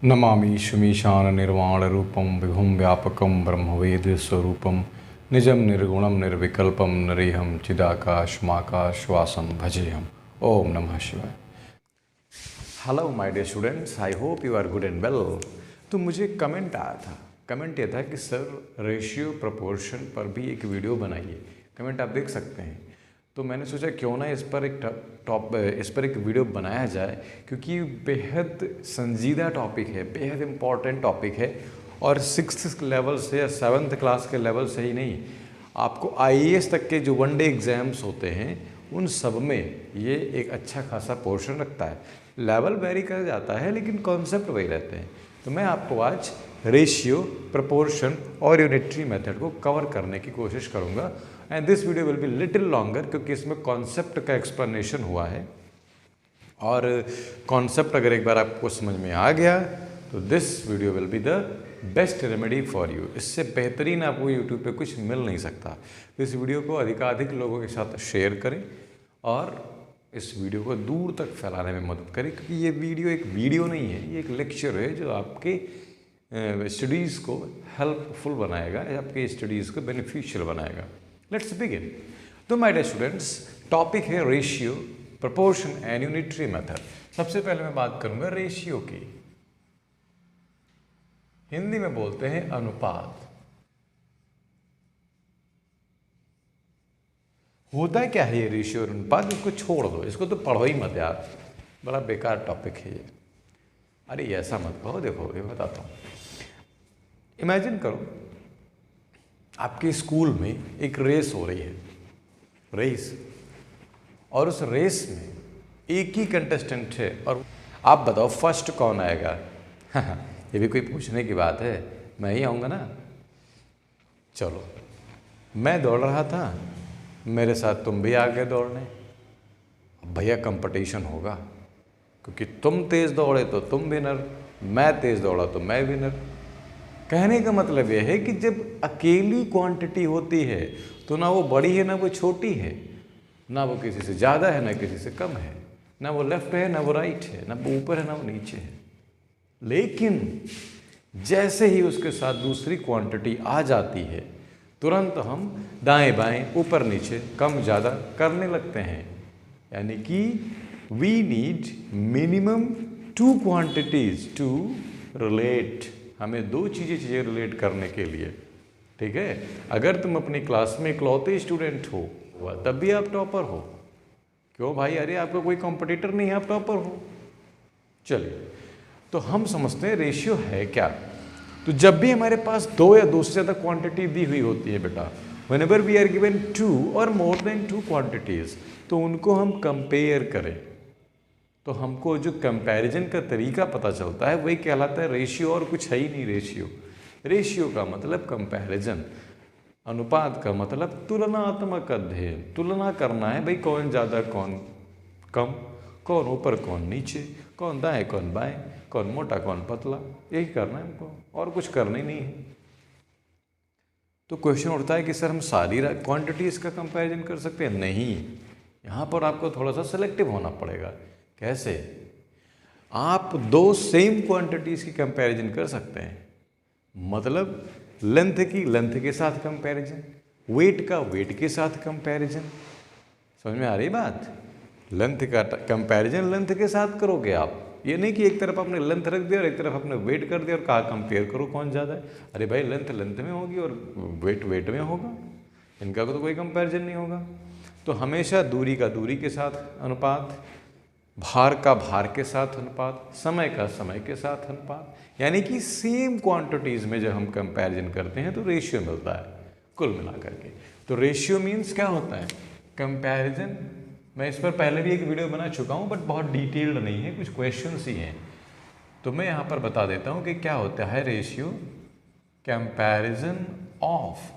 नमामि शमीशान निर्वाण रूपम विभुम व्यापकम ब्रह्मवेद स्वरूपम निजम निर्गुणम निर्विकल्पम नरेहम चिदाकाशमाकाशवासम भजेहम। ओम नमः शिवाय। Hello my dear students, I hope you are good and well. तो मुझे कमेंट आया था, कमेंट ये था कि सर रेशियो प्रोपोर्शन पर भी एक वीडियो बनाइए। कमेंट आप देख सकते हैं। तो मैंने सोचा क्यों ना इस पर एक वीडियो बनाया जाए, क्योंकि बेहद संजीदा टॉपिक है, बेहद इम्पॉर्टेंट टॉपिक है। और 6th लेवल से या 7th क्लास के लेवल से ही नहीं, आपको IAS तक के जो वनडे एग्ज़ाम्स होते हैं उन सब में ये एक अच्छा खासा पोर्शन रखता है। लेवल वेरी कर जाता है लेकिन कॉन्सेप्ट वही रहते हैं। तो मैं आपको आज रेशियो, प्रपोर्शन और यूनिटरी मेथड को कवर करने की कोशिश करूँगा। And this video will be little longer, क्योंकि इसमें कॉन्सेप्ट का एक्सप्लेनेशन हुआ है। और कॉन्सेप्ट अगर एक बार आपको समझ में आ गया तो this video will be the best remedy for you. इससे बेहतरीन आपको यूट्यूब पे कुछ मिल नहीं सकता। तो इस वीडियो को अधिकाधिक लोगों के साथ शेयर करें और इस वीडियो को दूर तक फैलाने में मदद करें, क्योंकि ये वीडियो एक वीडियो नहीं है, ये एक लेक्चर है जो आपके स्टडीज़ को हेल्पफुल बनाएगा, आपके स्टडीज़ को बेनिफिशियल बनाएगा। Let's begin. तो माय डियर स्टूडेंट्स, टॉपिक है ratio, proportion and unitary method. सबसे पहले मैं बात करूंगा रेशियो की। हिंदी में बोलते हैं अनुपात। होता क्या है ये रेशियो और अनुपात? इसको छोड़ दो, इसको तो पढ़ो ही मत यार, बड़ा बेकार टॉपिक है ये। अरे ऐसा मत कहो, देखो ये बताता हूँ। इमेजिन करो आपके स्कूल में एक रेस हो रही है, रेस, और उस रेस में एक ही कंटेस्टेंट है और आप बताओ फर्स्ट कौन आएगा? ये भी कोई पूछने की बात है? मैं ही आऊँगा ना। चलो, मैं दौड़ रहा था, मेरे साथ तुम भी आ गए दौड़ने। अब भैया कंपटीशन होगा, क्योंकि तुम तेज़ दौड़े तो तुम विनर, मैं तेज़ दौड़ा तो मैं विनर। कहने का मतलब यह है कि जब अकेली क्वांटिटी होती है तो ना वो बड़ी है ना वो छोटी है, ना वो किसी से ज़्यादा है ना किसी से कम है, ना वो लेफ्ट है ना वो राइट है, ना वो ऊपर है ना वो नीचे है। लेकिन जैसे ही उसके साथ दूसरी क्वांटिटी आ जाती है, तुरंत हम दाएं बाएं ऊपर नीचे कम ज़्यादा करने लगते हैं। यानी कि we need minimum 2 quantities to relate. हमें 2 चीज़ें चाहिए रिलेट करने के लिए, ठीक है? अगर तुम अपनी क्लास में इकलौते स्टूडेंट हो तब भी आप टॉपर हो। क्यों भाई? अरे आपका कोई कॉम्पिटिटर नहीं है, आप टॉपर हो। चलिए, तो हम समझते हैं रेशियो है क्या। तो जब भी हमारे पास 2 या 2 से ज़्यादा क्वांटिटी दी हुई होती है बेटा, व्हेनेवर वी आर गिवन 2 और मोर देन 2 क्वांटिटीज़, तो उनको हम कंपेयर करें तो हमको जो कंपैरिजन का तरीका पता चलता है वही कहलाता है रेशियो, और कुछ है ही नहीं रेशियो। रेशियो का मतलब कंपैरिजन, अनुपात का मतलब तुलनात्मक अध्ययन। तुलना करना है भाई, कौन ज़्यादा कौन कम, कौन ऊपर कौन नीचे, कौन दाएं कौन बाएं, कौन मोटा कौन पतला, यही करना है हमको, और कुछ करना ही नहीं है। तो क्वेश्चन उठता है कि सर हम सारी क्वांटिटीज़ का कंपैरिजन कर सकते हैं? नहीं, यहाँ पर आपको थोड़ा सा सेलेक्टिव होना पड़ेगा। कैसे? आप 2 सेम क्वांटिटीज़ की कंपैरिजन कर सकते हैं, मतलब लेंथ की लेंथ के साथ कंपैरिजन, वेट का वेट के साथ कंपैरिजन। समझ में आ रही बात? लेंथ का कंपैरिजन लेंथ के साथ करोगे आप। ये नहीं कि एक तरफ आपने लेंथ रख दिया और एक तरफ आपने वेट कर दिया और कहा कंपेयर करो कौन ज़्यादा है। अरे भाई, लेंथ लेंथ में होगी और वेट वेट में होगा, इनका तो कोई कंपैरिजन नहीं होगा। तो हमेशा दूरी का दूरी के साथ अनुपात, भार का भार के साथ अनुपात, समय का समय के साथ अनुपात। यानी कि सेम क्वांटिटीज़ में जब हम कंपैरिजन करते हैं तो रेशियो मिलता है कुल मिला करके। तो रेशियो मीन्स क्या होता है? कंपैरिजन। मैं इस पर पहले भी एक वीडियो बना चुका हूँ, बट बहुत डिटेल्ड नहीं है, कुछ क्वेश्चंस ही हैं। तो मैं यहाँ पर बता देता हूँ कि क्या होता है रेशियो। कंपैरिजन ऑफ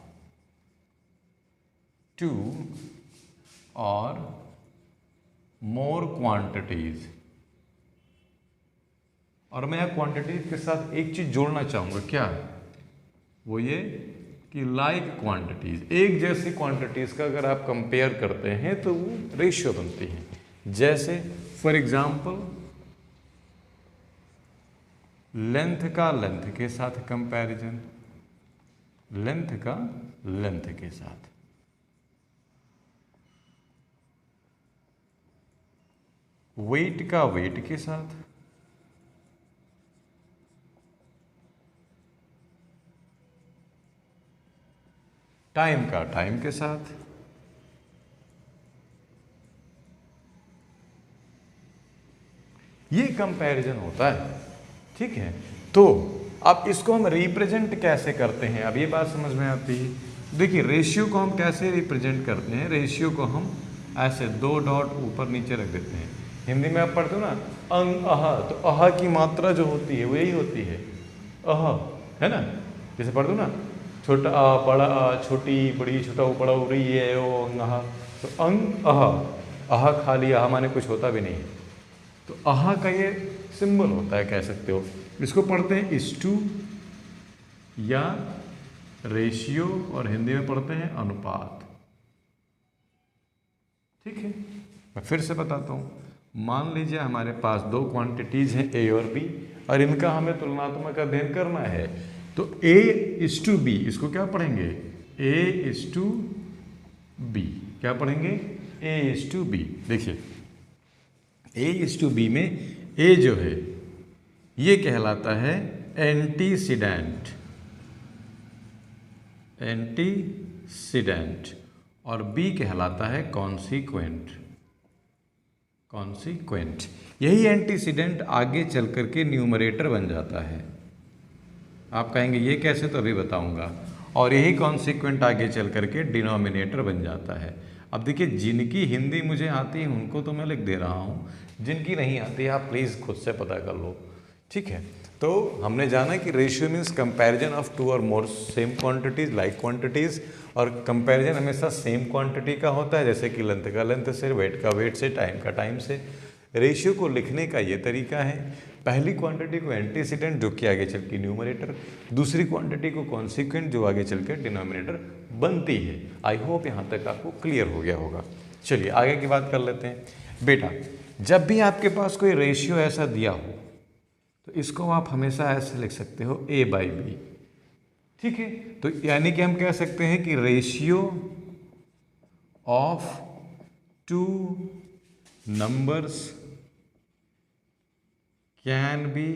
2 और मोर क्वांटिटीज। और मैं यहाँ क्वांटिटीज के साथ एक चीज जोड़ना चाहूँगा, क्या? वो ये कि लाइक क्वांटिटीज, एक जैसी क्वांटिटीज का अगर आप कंपेयर करते हैं तो वो रेशियो बनती है। जैसे फॉर एग्जाम्पल लेंथ का लेंथ के साथ कंपैरिजन, लेंथ का लेंथ के साथ, वेट का वेट के साथ, टाइम का टाइम के साथ, ये कंपैरिजन होता है। ठीक है, तो अब इसको हम रिप्रेजेंट कैसे करते हैं, अब ये बात समझ में आती है। देखिए रेशियो को हम कैसे रिप्रेजेंट करते हैं, रेशियो को हम ऐसे 2 डॉट ऊपर नीचे रख देते हैं। हिंदी में आप पढ़ते हो ना अंग अह, तो अह की मात्रा जो होती है वो यही होती है अह, है ना। जैसे पढ़ते हो ना छोटा आ बड़ा आ, छोटी बड़ी छोटा वो बड़ा उड़ी है वो अंग अह, तो अंग अह, अह खाली अह माने कुछ होता भी नहीं है, तो अह का ये सिंबल होता है, कह सकते हो। इसको पढ़ते हैं इस्टू या रेशियो, और हिंदी में पढ़ते हैं अनुपात। ठीक है, मैं फिर से बताता हूँ। मान लीजिए हमारे पास 2 क्वांटिटीज हैं ए और बी, और इनका हमें तुलनात्मक अध्ययन करना है। तो A:B, इसको क्या पढ़ेंगे A:B, क्या पढ़ेंगे A:B। देखिए A:B में A जो है ये कहलाता है एंटीसीडेंट, एंटीसीडेंट, और B कहलाता है कॉन्सिक्वेंट, कॉन्सिक्वेंट। यही एंटीसीडेंट आगे चल करके न्यूमरेटर बन जाता है। आप कहेंगे ये कैसे, तो अभी बताऊंगा। और यही कॉन्सिक्वेंट आगे चल करके डिनोमिनेटर बन जाता है। अब देखिए जिनकी हिंदी मुझे आती है उनको तो मैं लिख दे रहा हूँ, जिनकी नहीं आती है आप प्लीज़ खुद से पता कर लो। ठीक है, तो हमने जाना कि रेशियो मीन्स कंपैरिजन ऑफ 2 और मोर सेम क्वांटिटीज, लाइक क्वांटिटीज, और कंपैरिजन हमेशा सेम क्वांटिटी का होता है, जैसे कि लेंथ का लेंथ से, वेट का वेट से, टाइम का टाइम से। रेशियो को लिखने का ये तरीका है, पहली क्वांटिटी को एंटीसीडेंट जो कि आगे चल के न्यूमरेटर, दूसरी क्वांटिटी को कॉन्सिक्वेंट जो आगे चल के डिनोमिनेटर बनती है। आई होप यहाँ तक आपको क्लियर हो गया होगा। चलिए आगे की बात कर लेते हैं। बेटा जब भी आपके पास कोई रेशियो ऐसा दिया हो तो इसको आप हमेशा ऐसे लिख सकते हो A/B। ठीक है, तो यानी कि हम कह सकते हैं कि ratio of 2 numbers can be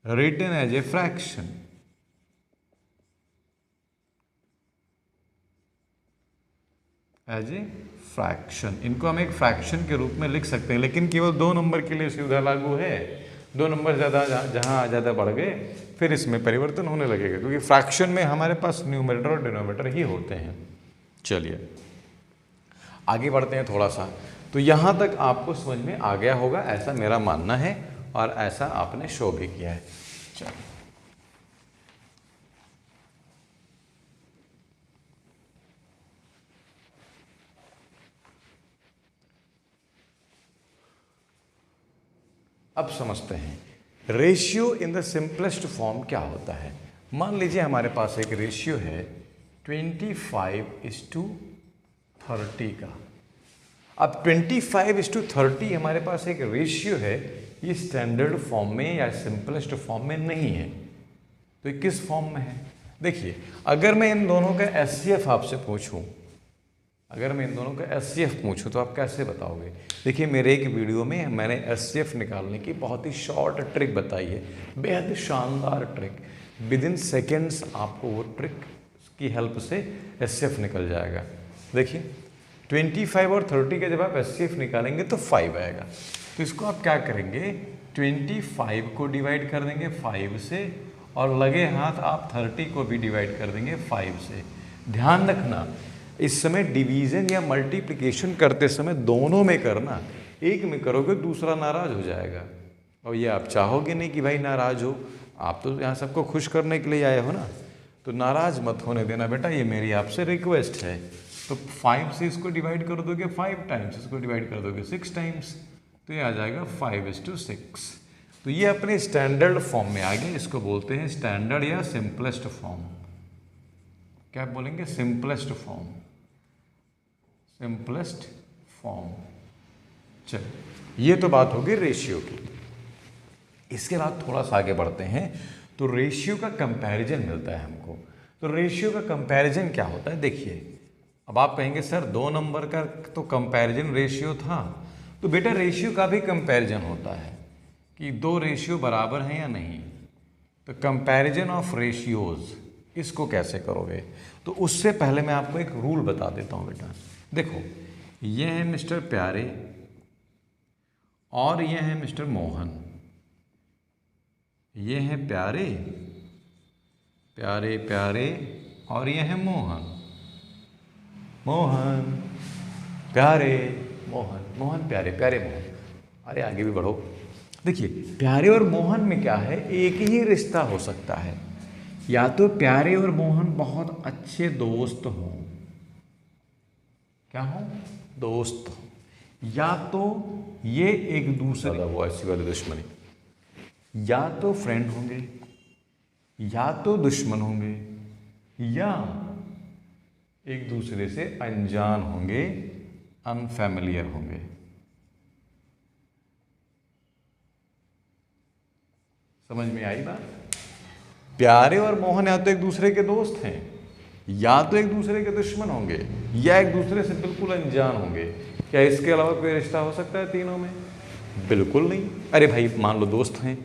written as a fraction. As a fraction, इनको हम एक फ्रैक्शन के रूप में लिख सकते हैं, लेकिन केवल 2 नंबर के लिए सुविधा लागू है। 2 नंबर ज़्यादा जहाँ ज़्यादा बढ़ गए फिर इसमें परिवर्तन होने लगेगा, क्योंकि फ्रैक्शन में हमारे पास न्यूमरेटर और डिनोमिनेटर ही होते हैं। चलिए आगे बढ़ते हैं थोड़ा सा। तो यहाँ तक आपको समझ में आ गया होगा, ऐसा मेरा मानना है, और ऐसा आपने शो भी किया है। चलिए अब समझते हैं ratio in the simplest form क्या होता है। मान लीजिए हमारे पास एक रेशियो है 25:30 का। अब 25:30 हमारे पास एक रेशियो है, ये स्टैंडर्ड फॉर्म में या सिंपलेस्ट फॉर्म में नहीं है, तो ये किस फॉर्म में है। देखिए अगर मैं इन दोनों का एचसीएफ आपसे पूछूं, अगर मैं इन दोनों का एचसीएफ पूछूं तो आप कैसे बताओगे। देखिए मेरे एक वीडियो में मैंने एचसीएफ निकालने की बहुत ही शॉर्ट ट्रिक बताई है, बेहद शानदार ट्रिक। विद इन सेकेंड्स आपको वो ट्रिक की हेल्प से एचसीएफ निकल जाएगा। देखिए 25 और 30 के जब आप एचसीएफ निकालेंगे तो 5 आएगा। तो इसको आप क्या करेंगे, 25 को डिवाइड कर देंगे 5 से, और लगे हाथ आप 30 को भी डिवाइड कर देंगे 5 से। ध्यान रखना इस समय डिवीजन या मल्टीप्लिकेशन करते समय दोनों में करना, एक में करोगे दूसरा नाराज हो जाएगा, और ये आप चाहोगे नहीं कि भाई नाराज हो। आप तो यहाँ सबको खुश करने के लिए आए हो ना, तो नाराज मत होने देना बेटा, ये मेरी आपसे रिक्वेस्ट है। तो 5 से इसको डिवाइड कर दोगे 5 टाइम्स, इसको डिवाइड कर दोगे 6 टाइम्स, तो ये आ जाएगा 5:6। तो ये अपने स्टैंडर्ड फॉर्म में आ गया, इसको बोलते हैं स्टैंडर्ड या सिंपलेस्ट फॉर्म। क्या बोलेंगे, सिंपलेस्ट फॉर्म, सिंपलेस्ट फॉर्म। चलो ये तो बात होगी रेशियो की। इसके बाद थोड़ा सा आगे बढ़ते हैं तो रेशियो का कंपैरिजन मिलता है हमको। तो रेशियो का कंपैरिजन क्या होता है, देखिए अब आप कहेंगे सर 2 नंबर का तो कंपैरिजन रेशियो था, तो बेटा रेशियो का भी कंपैरिजन होता है कि 2 रेशियो बराबर हैं या नहीं। तो कंपैरिजन ऑफ रेशियोज इसको कैसे करोगे, तो उससे पहले मैं आपको एक रूल बता देता हूँ बेटा। देखो ये है मिस्टर प्यारे और ये है मिस्टर मोहन। ये है प्यारे प्यारे प्यारे और ये है मोहन मोहन प्यारे मोहन मोहन प्यारे प्यारे मोहन। अरे आगे भी बढ़ो। देखिए प्यारे और मोहन में क्या है, एक ही रिश्ता हो सकता है, या तो प्यारे और मोहन बहुत अच्छे दोस्त हों, क्या हो, दोस्त हो, या तो ये एक दूसरे वो ऐसी वाली दुश्मनी, या तो फ्रेंड होंगे या तो दुश्मन होंगे या एक दूसरे से अनजान होंगे, अनफैमिलियर होंगे। समझ में आई बात? प्यारे और मोहन या तो एक दूसरे के दोस्त हैं, या तो एक दूसरे के दुश्मन होंगे, या एक दूसरे से बिल्कुल अनजान होंगे। क्या इसके अलावा कोई रिश्ता हो सकता है तीनों में? बिल्कुल नहीं। अरे भाई मान लो दोस्त हैं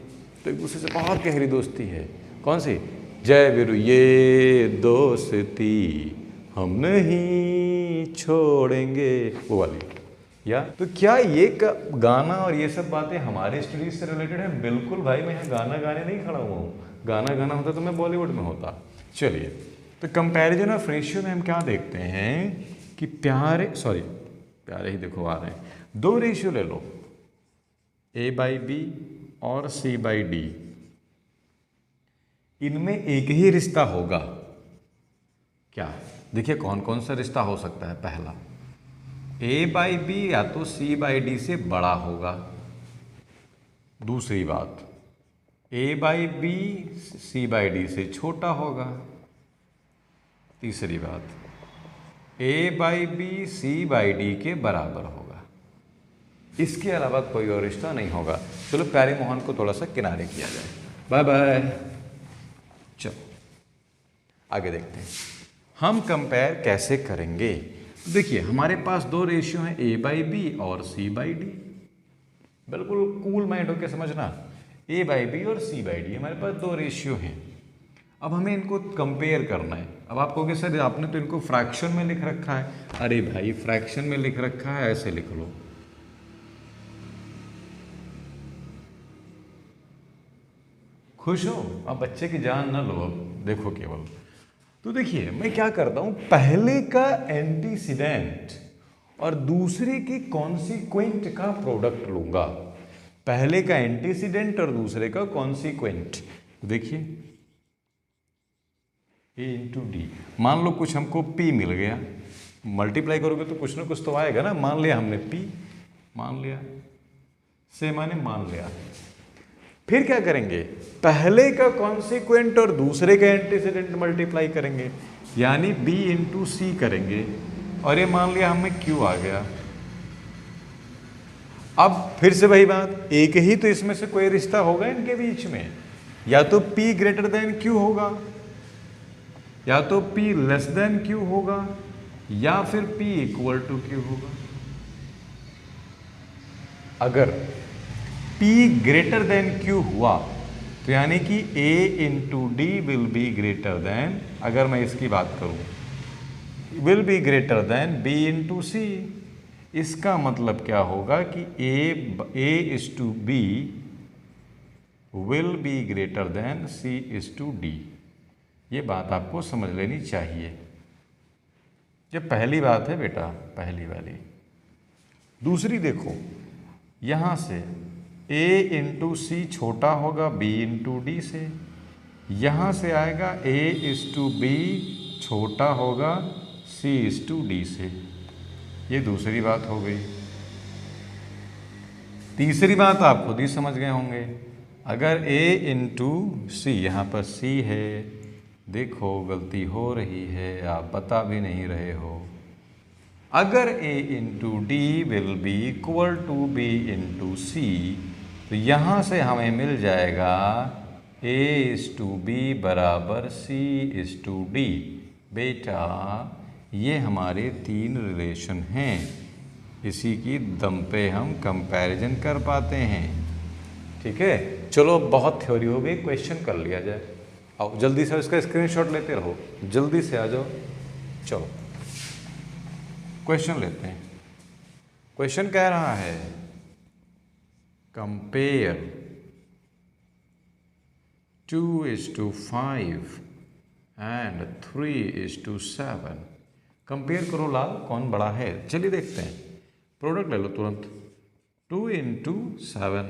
तो एक दूसरे से बहुत गहरी दोस्ती है। कौन सी? जय वीरू ये दोस्ती हम नहीं छोड़ेंगे, वो वाली। या तो क्या ये गाना और ये सब बातें हमारे स्टडीज से रिलेटेड है? बिल्कुल भाई, मैं यहाँ गाना गाने नहीं खड़ा हुआ हूँ। गाना गाना होता तो मैं बॉलीवुड में होता। चलिए तो कंपैरिजन ऑफ रेशियो में हम क्या देखते हैं कि प्यारे ही देखो आ रहे हैं। 2 रेशियो ले लो, A/B और C/D। इनमें एक ही रिश्ता होगा क्या? देखिए कौन कौन सा रिश्ता हो सकता है। पहला, A/B या तो C/D से बड़ा होगा। दूसरी बात, A/B C/D से छोटा होगा। तीसरी बात, A/B C/D के बराबर होगा। इसके अलावा कोई और रिश्ता नहीं होगा। चलो प्यारे मोहन को थोड़ा सा किनारे किया जाए। Bye bye. चलो आगे देखते हैं हम कंपेयर कैसे करेंगे। देखिए हमारे पास 2 रेशियो हैं, A/B और C/D। बिल्कुल कूल माइंड होकर समझना, A/B और C/D हमारे पास 2 रेशियो हैं। अब हमें इनको कंपेयर करना है। अब आप कहोगे सर आपने तो इनको फ्रैक्शन में लिख रखा है। अरे भाई फ्रैक्शन में लिख रखा है, ऐसे लिख लो। खुश हो? अब बच्चे की जान ना लो, अब देखो केवल। तो देखिए मैं क्या करता हूं, पहले का एंटीसीडेंट और दूसरे की कॉन्सिक्वेंट का प्रोडक्ट लूंगा। पहले का एंटीसीडेंट और दूसरे का कॉन्सिक्वेंट। देखिए A इंटू डी, मान लो कुछ हमको P मिल गया, मल्टीप्लाई करोगे तो कुछ ना कुछ तो आएगा ना। मान लिया हमने P, मान लिया से माने मान लिया। फिर क्या करेंगे, पहले का कॉन्सिक्वेंट और दूसरे का एंटीसीडेंट मल्टीप्लाई करेंगे, यानी B इंटू सी करेंगे, और ये मान लिया हमें Q आ गया। अब फिर से वही बात, एक ही तो इसमें से कोई रिश्ता होगा इनके बीच में, या तो P ग्रेटर देन Q होगा, या तो P लेस देन Q होगा, या फिर P इक्वल टू Q होगा। अगर P ग्रेटर देन Q हुआ तो यानी कि A into D will be greater than, अगर मैं इसकी बात करूं, will be greater than B into C. इसका मतलब क्या होगा कि A is to B will be greater than C is to D। ये बात आपको समझ लेनी चाहिए। ये पहली बात है बेटा, पहली वाली। दूसरी देखो, यहाँ से A इंटू सी छोटा होगा B इंटू डी से, यहाँ से आएगा A इज टू B छोटा होगा C इज टू डी से। ये दूसरी बात हो गई। तीसरी बात आप खुद ही समझ गए होंगे, अगर A इंटू सी, यहाँ पर C है, देखो गलती हो रही है, आप बता भी नहीं रहे हो। अगर A into D will be equal to B into C, तो यहाँ से हमें मिल जाएगा A/B बराबर C/D। बेटा ये हमारे 3 रिलेशन हैं, इसी की दम पे हम कंपैरिजन कर पाते हैं। ठीक है, चलो बहुत थ्योरी हो गई, क्वेश्चन कर लिया जाए। आओ जल्दी से इसका स्क्रीनशॉट लेते रहो, जल्दी से आ जाओ। चलो क्वेश्चन लेते हैं। क्वेश्चन कह रहा है कंपेयर 2:5 एंड 3:7। कंपेयर करो लाल, कौन बड़ा है। चलिए देखते हैं, प्रोडक्ट ले लो तुरंत। 2 × 7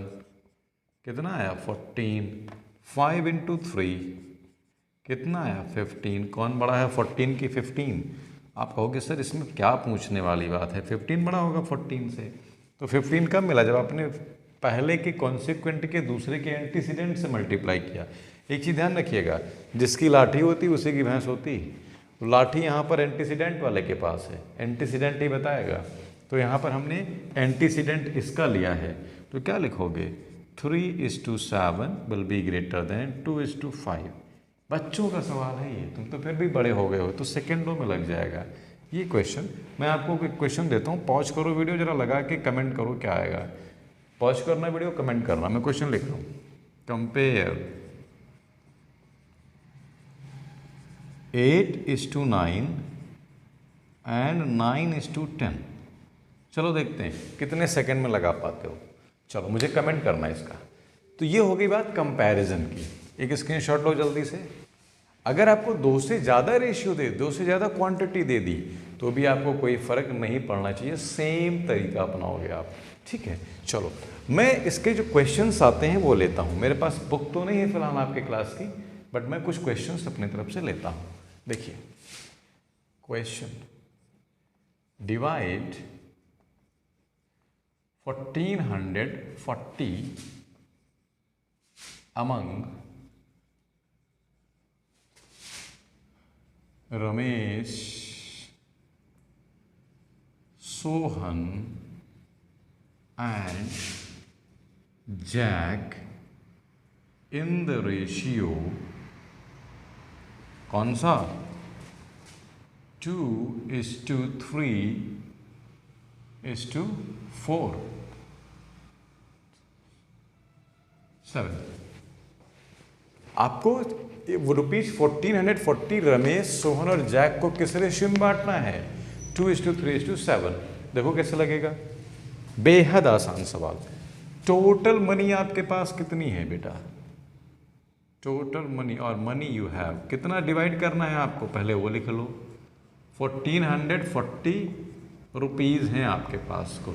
कितना आया 14, 5 × 3 कितना आया 15। कौन बड़ा है 14 की 15। आप कहोगे सर इसमें क्या पूछने वाली बात है, 15 बड़ा होगा 14 से। तो 15 कब मिला, जब आपने पहले के कॉन्सिक्वेंट के दूसरे के एंटीसीडेंट से मल्टीप्लाई किया। एक चीज़ ध्यान रखिएगा, जिसकी लाठी होती उसी की भैंस होती। तो लाठी यहाँ पर एंटीसीडेंट वाले के पास है, एंटीसीडेंट ही बताएगा। तो यहाँ पर हमने एंटीसीडेंट इसका लिया है, तो क्या लिखोगे 3:7 विल बी ग्रेटर देन 2:5। बच्चों का सवाल है ये, तुम तो फिर भी बड़े हो गए हो, तो सेकेंडों में लग जाएगा ये क्वेश्चन। मैं आपको एक क्वेश्चन देता हूँ, पॉज करो वीडियो, जरा लगा के कमेंट करो क्या आएगा। पॉज करना वीडियो, कमेंट करना। मैं क्वेश्चन लिख रहा हूँ, कंपेयर 8:9 एंड 9:10। चलो देखते हैं कितने सेकंड में लगा पाते हो। चलो मुझे कमेंट करना है इसका। तो ये हो गई बात कंपैरिजन की। एक स्क्रीनशॉट लो जल्दी से। अगर आपको 2 से ज़्यादा रेशियो दे, 2 से ज़्यादा क्वांटिटी दे दी, तो भी आपको कोई फ़र्क नहीं पड़ना चाहिए, सेम तरीका अपनाओगे आप। ठीक है, चलो मैं इसके जो क्वेश्चंस आते हैं वो लेता हूँ। मेरे पास बुक तो नहीं है फिलहाल आपके क्लास की, बट मैं कुछ क्वेश्चंस अपनी तरफ से लेता हूँ। देखिए question, divide 1440 among Ramesh, Sohan and Jack in the ratio कौन सा 2:3:4 7। आपको ₹1440 रमेश, सोहन और जैक को किस रेशियो में बांटना है 2:3:7। देखो कैसे लगेगा, बेहद आसान सवाल। टोटल मनी आपके पास कितनी है बेटा, टोटल मनी और मनी यू हैव कितना डिवाइड करना है आपको, पहले वो लिख लो। 1440 रुपीज़ हैं आपके पास कुल।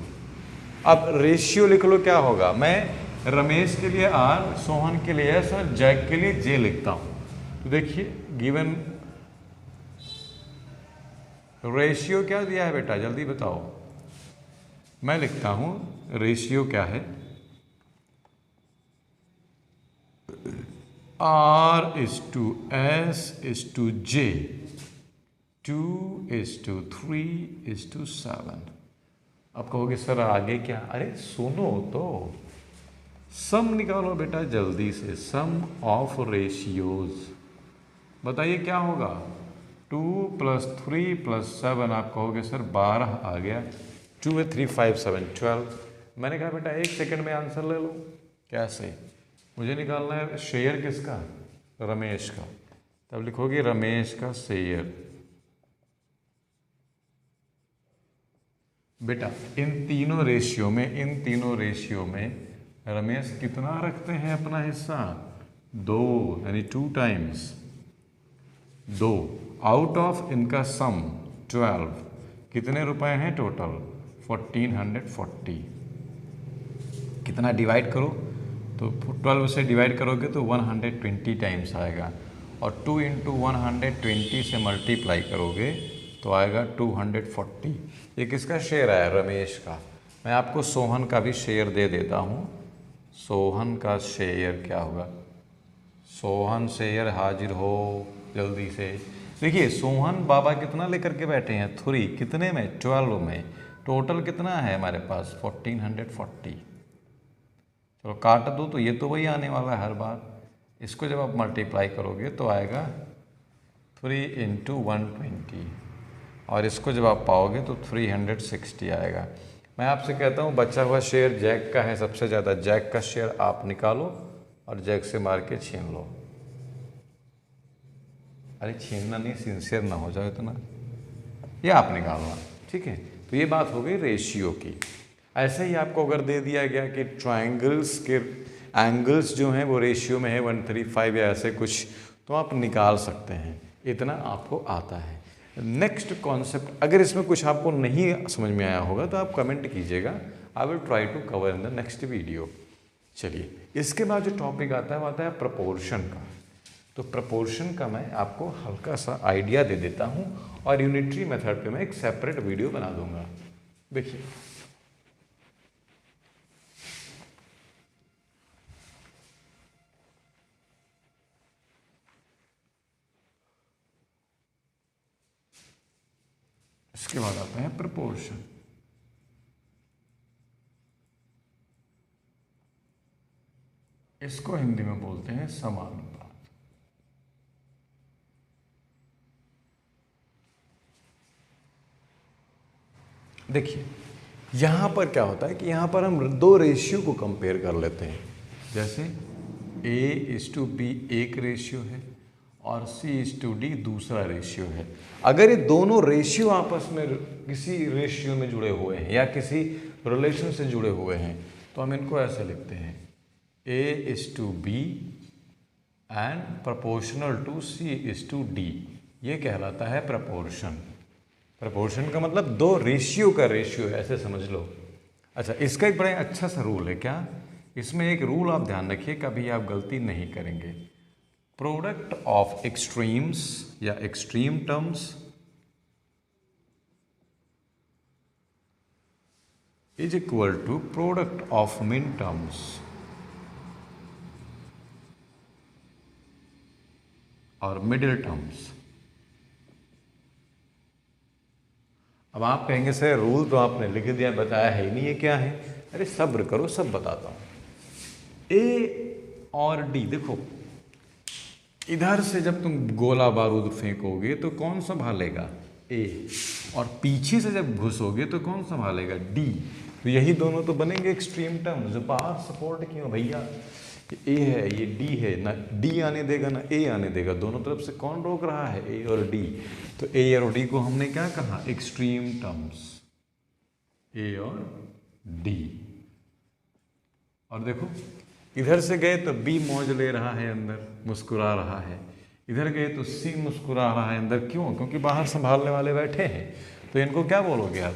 अब रेशियो लिख लो क्या होगा। मैं रमेश के लिए R, सोहन के लिए S और जैक के लिए J लिखता हूँ। तो देखिए गिवन रेशियो क्या दिया है बेटा, जल्दी बताओ। मैं लिखता हूँ रेशियो क्या है, R:S:J 2:3:7। अब कहोगे सर आगे क्या, अरे सुनो तो, सम निकालो बेटा जल्दी से, सम ऑफ रेशियोज। बताइए क्या होगा, 2 + 3 + 7। आप कहोगे सर 12 आ गया, 2 × 3 = 5 × 7 = 12। मैंने कहा बेटा 1 सेकंड में आंसर ले लो। कैसे, मुझे निकालना है शेयर किसका, रमेश का। तब लिखोगे रमेश का शेयर। बेटा इन तीनों रेशियो में रमेश कितना रखते हैं अपना हिस्सा, 2, यानी 2 टाइम्स 2। आउट ऑफ इनका सम 12, कितने रुपए हैं टोटल 1440। कितना डिवाइड करो, तो 12 से डिवाइड करोगे तो 120 टाइम्स आएगा, और 2 × 120 से मल्टीप्लाई करोगे तो आएगा 240। ये किसका शेयर आया, रमेश का। मैं आपको सोहन का भी शेयर दे देता हूँ। सोहन का शेयर क्या होगा, सोहन शेयर हाजिर हो जल्दी से। देखिए सोहन बाबा कितना लेकर के बैठे हैं, 3, कितने में 12 में। टोटल कितना है हमारे पास 1440। चलो काट दो तो ये तो वही आने वाला है हर बार। इसको जब आप मल्टीप्लाई करोगे तो आएगा 3 × 120, और इसको जब आप पाओगे तो 360 आएगा। मैं आपसे कहता हूँ बचा हुआ शेयर जैक का है सबसे ज़्यादा, जैक का शेयर आप निकालो और जैक से मार के छीन लो। अरे छीनना नहीं, सिंसियर ना हो जाए इतना, ये आप निकालना, ठीक है। तो ये बात हो गई रेशियो की। ऐसे ही आपको अगर दे दिया गया कि ट्रायंगल्स के एंगल्स जो हैं वो रेशियो में है 135 या ऐसे कुछ, तो आप निकाल सकते हैं, इतना आपको आता है। नेक्स्ट कॉन्सेप्ट, अगर इसमें कुछ आपको नहीं समझ में आया होगा तो आप कमेंट कीजिएगा, I will try to cover in the next video. चलिए, इसके बाद जो टॉपिक आता है वो आता है प्रपोर्शन का। तो प्रपोर्शन का मैं आपको हल्का सा आइडिया दे देता हूँ, और यूनिटरी मेथड पे मैं एक सेपरेट वीडियो बना दूंगा। देखिए, इसके बाद आता है प्रपोर्शन। इसको हिंदी में बोलते हैं समानुपात। देखिए, यहां पर क्या होता है कि यहां पर हम दो रेशियो को कंपेयर कर लेते हैं। जैसे A:B एक रेशियो है और C:D दूसरा रेशियो है। अगर ये दोनों रेशियो आपस में किसी रेशियो में जुड़े हुए हैं या किसी रिलेशन से जुड़े हुए हैं तो हम इनको ऐसे लिखते हैं A:B and proportional to C:D। ये कहलाता है प्रपोर्शन। प्रपोर्शन का मतलब दो रेशियो का रेशियो है, ऐसे समझ लो। अच्छा, इसका एक बड़ा अच्छा सा रूल है। क्या? इसमें एक रूल आप ध्यान रखिए, कभी आप गलती नहीं करेंगे। प्रोडक्ट ऑफ एक्सट्रीम्स या extreme terms is equal to product of mean terms. और मिडिल टर्म्स। अब आप कहेंगे सर रूल तो आपने लिख दिया, बताया है ही नहीं, ये क्या है? अरे सब्र करो, सब बताता हूं। ए और डी, देखो इधर से जब तुम गोला बारूद फेंकोगे तो कौन संभालेगा? ए। और पीछे से जब घुसोगे तो कौन संभालेगा? डी। तो यही दोनों तो बनेंगे एक्सट्रीम टर्म्स। बाहर सपोर्ट क्यों भैया? ए है, ये डी है, ना डी आने देगा ना ए आने देगा, दोनों तरफ से कौन रोक रहा है? ए और डी। तो ए और डी को हमने क्या कहा? एक्सट्रीम टर्म्स, ए और डी। और देखो, इधर से गए तो बी मौज ले रहा है, अंदर मुस्कुरा रहा है। इधर गए तो सी मुस्कुरा रहा है अंदर। क्यों? क्योंकि बाहर संभालने वाले बैठे हैं। तो इनको क्या बोलोगे आप?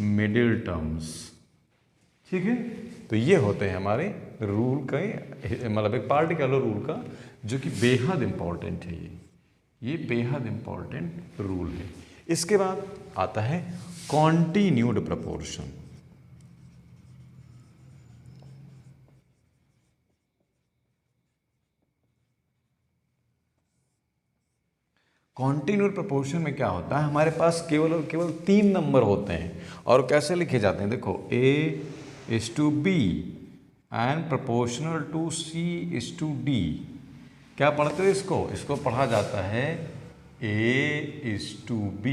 Middle terms. ठीक है, तो ये होते हैं हमारे रूल का, मतलब एक पार्टिकुलर रूल का, जो कि बेहद इंपॉर्टेंट है। ये बेहद इंपॉर्टेंट रूल है। इसके बाद आता है कॉन्टिन्यूड प्रपोर्शन। कॉन्टिन्यूड प्रपोर्शन में क्या होता है? हमारे पास केवल और केवल 3 नंबर होते हैं। और कैसे लिखे जाते हैं? देखो, A:B and proportional to C:D। क्या पढ़ते हो इसको? इसको पढ़ा जाता है A:B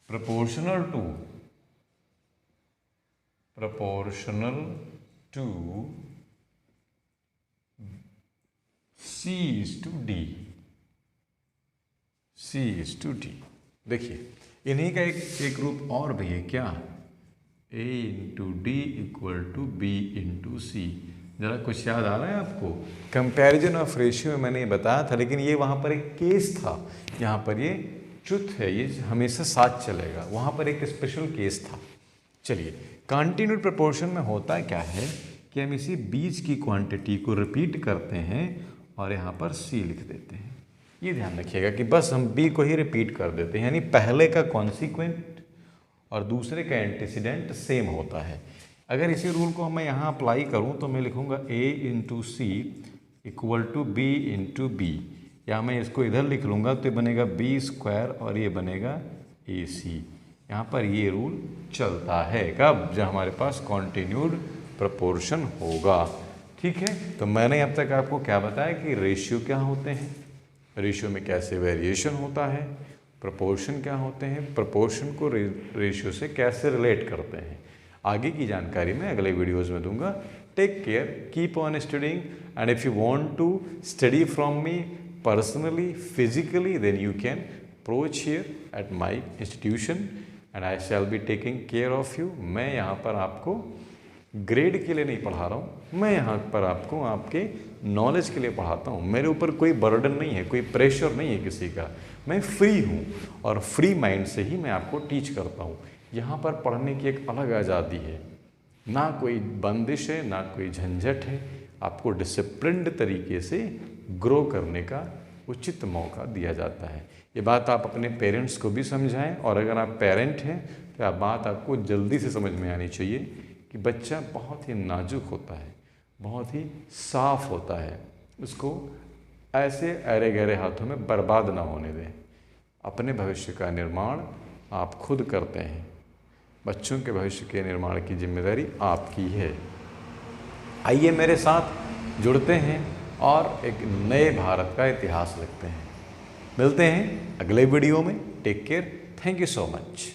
proportional to C:D। C:D। देखिए, इन्हीं का एक रूप और भी है। क्या? A:D = B:C। जरा कुछ याद आ रहा है आपको? कंपैरिजन ऑफ रेशियो में मैंने ये बताया था, लेकिन ये वहाँ पर एक केस था। यहाँ पर ये ट्रुथ है, ये हमेशा साथ चलेगा। वहाँ पर एक स्पेशल केस था। चलिए, कॉन्टिन्यूड प्रोपोर्शन में होता क्या है कि हम इसी बीच की क्वांटिटी को रिपीट करते हैं और यहाँ पर C लिख देते हैं। ये ध्यान रखिएगा कि बस हम B को ही रिपीट कर देते हैं, यानी पहले का कॉन्सिक्वेंट और दूसरे का एंटीसीडेंट सेम होता है। अगर इसी रूल को मैं यहाँ अप्लाई करूँ तो मैं लिखूँगा A:C = B:B, या मैं इसको इधर लिख लूँगा तो ये बनेगा B² और ये बनेगा AC। यहाँ पर ये रूल चलता है कब? जब हमारे पास कॉन्टिन्यूड प्रपोर्शन होगा। ठीक है, तो मैंने अब तक आपको क्या बताया कि रेशियो क्या होते हैं, रेशियो में कैसे वेरिएशन होता है, प्रपोर्शन क्या होते हैं, प्रपोर्शन को रेशियो से कैसे रिलेट करते हैं। आगे की जानकारी मैं अगले वीडियोज़ में दूंगा। Take care, keep on studying, and if you want to study from me personally, physically, then you can approach here at my institution and I shall be taking care of you। मैं यहाँ पर आपको grade के लिए नहीं पढ़ा रहा हूँ, मैं यहाँ पर आपको आपके नॉलेज के लिए पढ़ाता हूँ। मेरे ऊपर कोई बर्डन नहीं है, कोई प्रेशर नहीं है किसी का, मैं फ्री हूँ और फ्री माइंड से ही मैं आपको टीच करता हूँ। यहाँ पर पढ़ने की एक अलग आज़ादी है, ना कोई बंदिश है, ना कोई झंझट है। आपको डिसिप्लिन्ड तरीके से ग्रो करने का उचित मौका दिया जाता है। ये बात आप अपने पेरेंट्स को भी समझाएं, और अगर आप पेरेंट हैं तो यह बात आपको जल्दी से समझ में आनी चाहिए कि बच्चा बहुत ही नाजुक होता है, बहुत ही साफ होता है, उसको ऐसे अरे गहरे हाथों में बर्बाद ना होने दें। अपने भविष्य का निर्माण आप खुद करते हैं, बच्चों के भविष्य के निर्माण की जिम्मेदारी आपकी है। आइए मेरे साथ जुड़ते हैं और एक नए भारत का इतिहास लिखते हैं। मिलते हैं अगले वीडियो में। Take care, thank you so much.